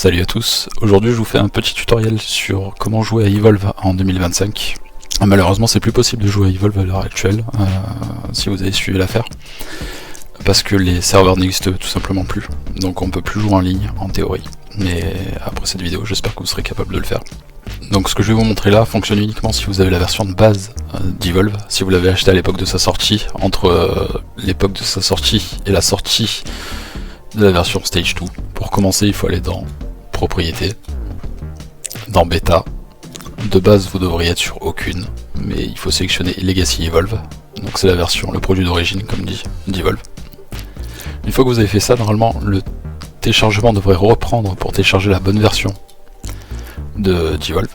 Salut à tous, aujourd'hui je vous fais un petit tutoriel sur comment jouer à Evolve en 2025. Malheureusement c'est plus possible de jouer à Evolve à l'heure actuelle, si vous avez suivi l'affaire, parce que les serveurs n'existent tout simplement plus, donc on peut plus jouer en ligne en théorie. Mais après cette vidéo j'espère que vous serez capable de le faire. Donc ce que je vais vous montrer là fonctionne uniquement si vous avez la version de base d'Evolve, si vous l'avez acheté à l'époque de sa sortie, entre l'époque de sa sortie et la sortie de la version Stage 2. Pour commencer, il faut aller dans Propriétés, dans Bêta. De base, vous devriez être sur aucune, mais il faut sélectionner Legacy Evolve. Donc c'est la version, le produit d'origine, comme dit, d'Evolve. Une fois que vous avez fait ça, normalement, le téléchargement devrait reprendre pour télécharger la bonne version d'Evolve.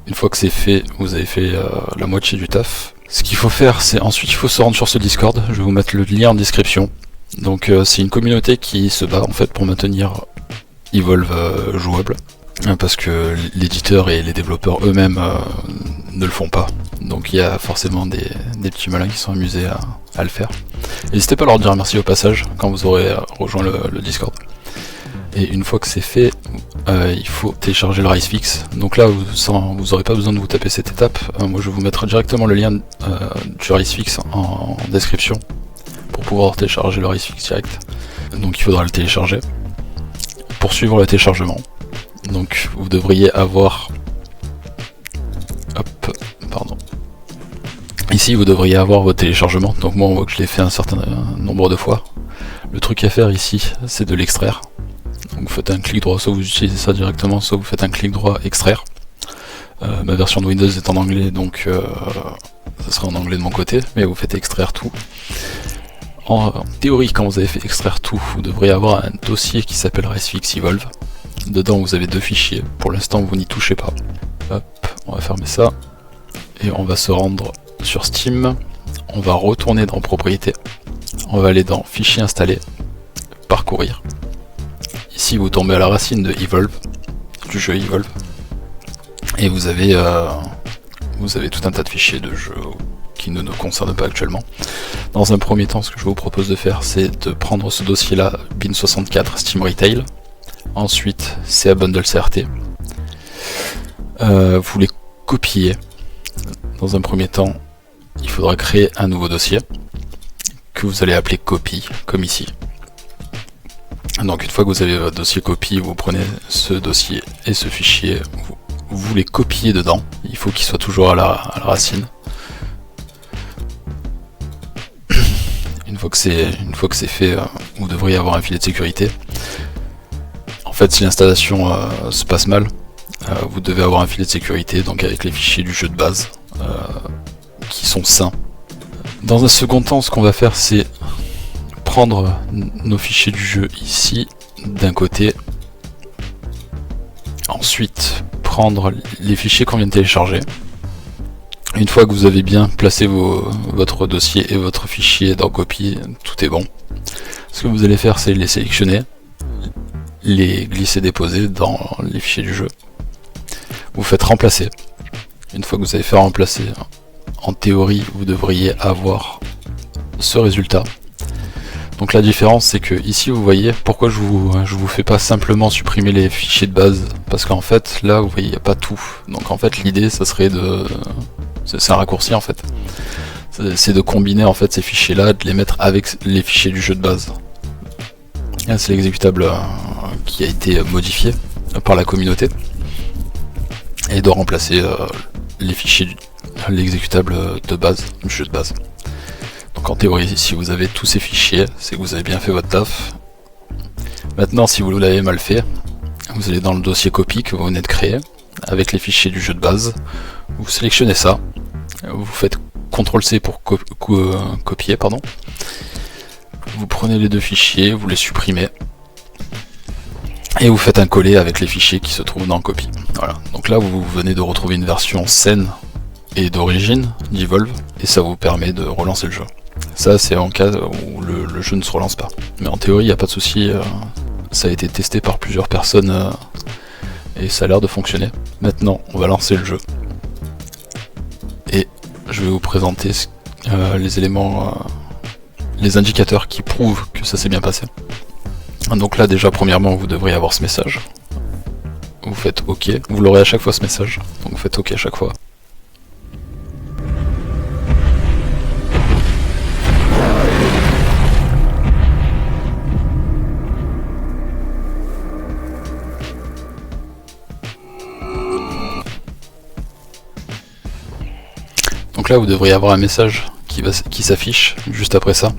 Une fois que c'est fait, vous avez fait la moitié du taf. Ce qu'il faut faire, c'est ensuite, il faut se rendre sur ce Discord. Je vais vous mettre le lien en description. Donc c'est une communauté qui se bat en fait pour maintenir Evolve jouable, parce que l'éditeur et les développeurs eux-mêmes ne le font pas. Donc il y a forcément des petits malins qui sont amusés à le faire. N'hésitez pas à leur dire merci au passage quand vous aurez rejoint le Discord. Et une fois que c'est fait, il faut télécharger le RiceFix. Donc là, vous n'aurez pas besoin de vous taper cette étape. Moi je vais vous mettre directement le lien du RiceFix en description pour pouvoir télécharger le RiceFix direct. Donc il faudra le télécharger. Pour suivre le téléchargement, donc vous devriez avoir, ici vous devriez avoir votre téléchargement. Donc moi on voit que je l'ai fait un certain nombre de fois. Le truc à faire ici, c'est de l'extraire. Donc vous faites un clic droit, soit vous utilisez ça directement, soit vous faites un clic droit extraire. Ma version de Windows est en anglais, donc ça sera en anglais de mon côté, mais vous faites extraire tout. En théorie, quand vous avez fait extraire tout, vous devriez avoir un dossier qui s'appelle RiceFix Evolve. Dedans, vous avez deux fichiers. Pour l'instant, vous n'y touchez pas. Hop, on va fermer ça. Et on va se rendre sur Steam. On va retourner dans Propriétés. On va aller dans Fichier installé, Parcourir. Ici, vous tombez à la racine de Evolve, du jeu Evolve. Et vous avez tout un tas de fichiers de jeux qui ne nous concerne pas actuellement. Dans un premier temps, ce que je vous propose de faire, c'est de prendre ce dossier-là, bin64 Steam Retail. Ensuite, CA Bundle CRT. Vous les copiez. Dans un premier temps, il faudra créer un nouveau dossier que vous allez appeler copie, comme ici. Donc une fois que vous avez votre dossier copie, vous prenez ce dossier et ce fichier, vous les copiez dedans. Il faut qu'il soit toujours à la racine. Une fois que c'est fait, vous devriez avoir un filet de sécurité. En fait, si l'installation se passe mal, vous devez avoir un filet de sécurité, donc avec les fichiers du jeu de base, qui sont sains. Dans un second temps, ce qu'on va faire, c'est prendre nos fichiers du jeu ici, d'un côté. Ensuite, prendre les fichiers qu'on vient de télécharger. Une fois que vous avez bien placé votre dossier et votre fichier dans copie, tout est bon. Ce que vous allez faire, c'est les sélectionner, les glisser-déposer dans les fichiers du jeu. Vous faites remplacer. Une fois que vous avez fait remplacer, en théorie, vous devriez avoir ce résultat. Donc la différence, c'est que ici, vous voyez, pourquoi je vous fais pas simplement supprimer les fichiers de base, parce qu'en fait, là, vous voyez, il n'y a pas tout. Donc en fait, l'idée, ça serait de... C'est un raccourci en fait. C'est de combiner en fait ces fichiers là, de les mettre avec les fichiers du jeu de base. C'est l'exécutable qui a été modifié par la communauté. Et de remplacer les fichiers, l'exécutable de base, du jeu de base. Donc en théorie, si vous avez tous ces fichiers, c'est que vous avez bien fait votre taf. Maintenant, si vous l'avez mal fait, vous allez dans le dossier copie que vous venez de créer, avec les fichiers du jeu de base. Vous sélectionnez ça, vous faites CTRL-C pour copier, pardon. Vous prenez les deux fichiers, vous les supprimez, et vous faites un coller avec les fichiers qui se trouvent dans copie. Voilà. Donc là, vous venez de retrouver une version saine et d'origine d'Evolve, et ça vous permet de relancer le jeu. Ça, c'est en cas où le jeu ne se relance pas. Mais en théorie, il n'y a pas de souci, ça a été testé par plusieurs personnes, et ça a l'air de fonctionner. Maintenant, on va lancer le jeu. Et je vais vous présenter les éléments, les indicateurs qui prouvent que ça s'est bien passé. Donc là déjà premièrement vous devriez avoir ce message. Vous faites OK, vous l'aurez à chaque fois ce message, donc vous faites OK à chaque fois. Donc là vous devriez avoir un message qui s'affiche juste après ça,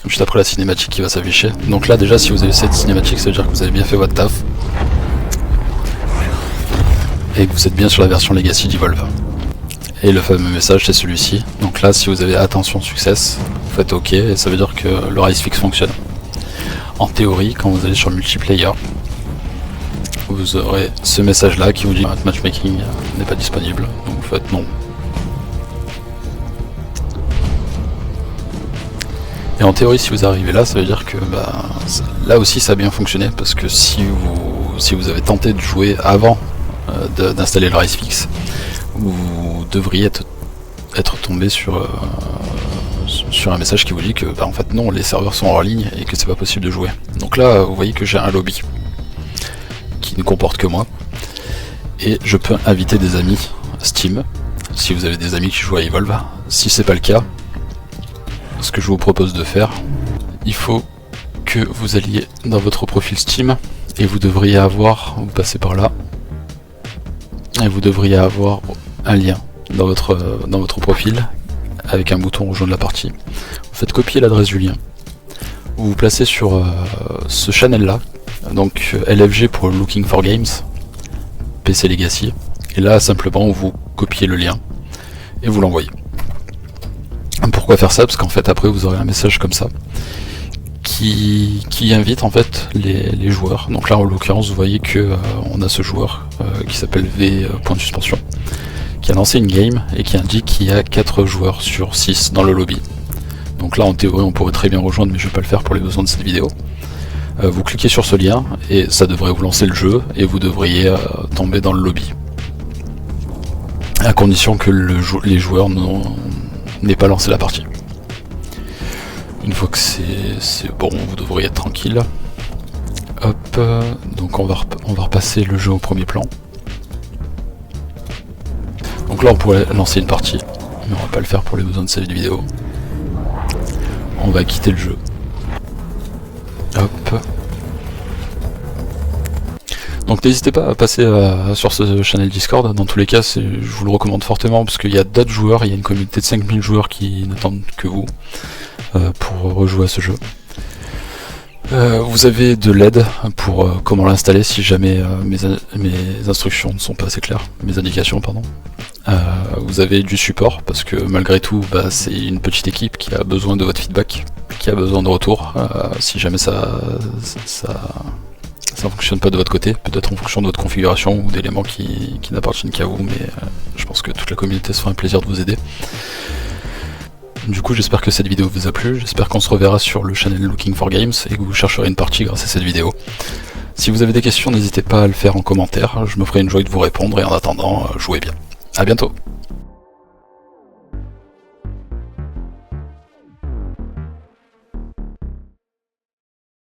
juste après la cinématique qui va s'afficher. Donc là déjà si vous avez cette cinématique, ça veut dire que vous avez bien fait votre taf et que vous êtes bien sur la version Legacy d'Evolve. Et le fameux message c'est celui-ci. Donc là si vous avez attention success, vous faites OK et ça veut dire que le race fix fonctionne. En théorie, quand vous allez sur multiplayer, vous aurez ce message là qui vous dit matchmaking n'est pas disponible, donc vous faites non. Et en théorie, si vous arrivez là, ça veut dire que là aussi ça a bien fonctionné, parce que si vous avez tenté de jouer avant d'installer le race fix, vous devriez être tombé sur un message qui vous dit que en fait non, les serveurs sont hors ligne et que c'est pas possible de jouer. Donc là, vous voyez que j'ai un lobby qui ne comporte que moi, et je peux inviter des amis Steam, si vous avez des amis qui jouent à Evolve. Si c'est pas le cas, ce que je vous propose de faire, il faut que vous alliez dans votre profil Steam et vous devriez avoir, vous passez par là, et vous devriez avoir un lien dans votre profil avec un bouton rejoindre la partie. Vous faites copier l'adresse du lien, vous vous placez sur ce channel là, donc LFG pour Looking for Games, PC Legacy, et là simplement vous copiez le lien et vous l'envoyez. Pourquoi faire ça? Parce qu'en fait après vous aurez un message comme ça qui invite en fait les joueurs. Donc là en l'occurrence vous voyez que on a ce joueur qui s'appelle V point de suspension, qui a lancé une game et qui indique qu'il y a 4 joueurs sur 6 dans le lobby. Donc là en théorie on pourrait très bien rejoindre, mais je vais pas le faire pour les besoins de cette vidéo. Vous cliquez sur ce lien et ça devrait vous lancer le jeu et vous devriez tomber dans le lobby, à condition que les joueurs n'aient pas lancé la partie. Une fois que c'est bon, vous devriez être tranquille. Hop, donc on va repasser le jeu au premier plan. Donc là on pourrait lancer une partie, mais on va pas le faire pour les besoins de cette vidéo. On va quitter le jeu. Hop. Donc n'hésitez pas à passer sur ce channel Discord. Dans tous les cas, je vous le recommande fortement, parce qu'il y a d'autres joueurs, il y a une communauté de 5000 joueurs qui n'attendent que vous pour rejouer à ce jeu. Vous avez de l'aide pour comment l'installer si jamais mes instructions ne sont pas assez claires, mes indications pardon. Vous avez du support, parce que malgré tout c'est une petite équipe qui a besoin de votre feedback, qui a besoin de retour si jamais ça fonctionne pas de votre côté, peut-être en fonction de votre configuration ou d'éléments qui n'appartiennent qu'à vous, mais je pense que toute la communauté se fera un plaisir de vous aider. Du coup j'espère que cette vidéo vous a plu, j'espère qu'on se reverra sur le channel Looking for Games et que vous chercherez une partie grâce à cette vidéo. Si vous avez des questions, n'hésitez pas à le faire en commentaire, je me ferai une joie de vous répondre, et en attendant, jouez bien. A bientôt.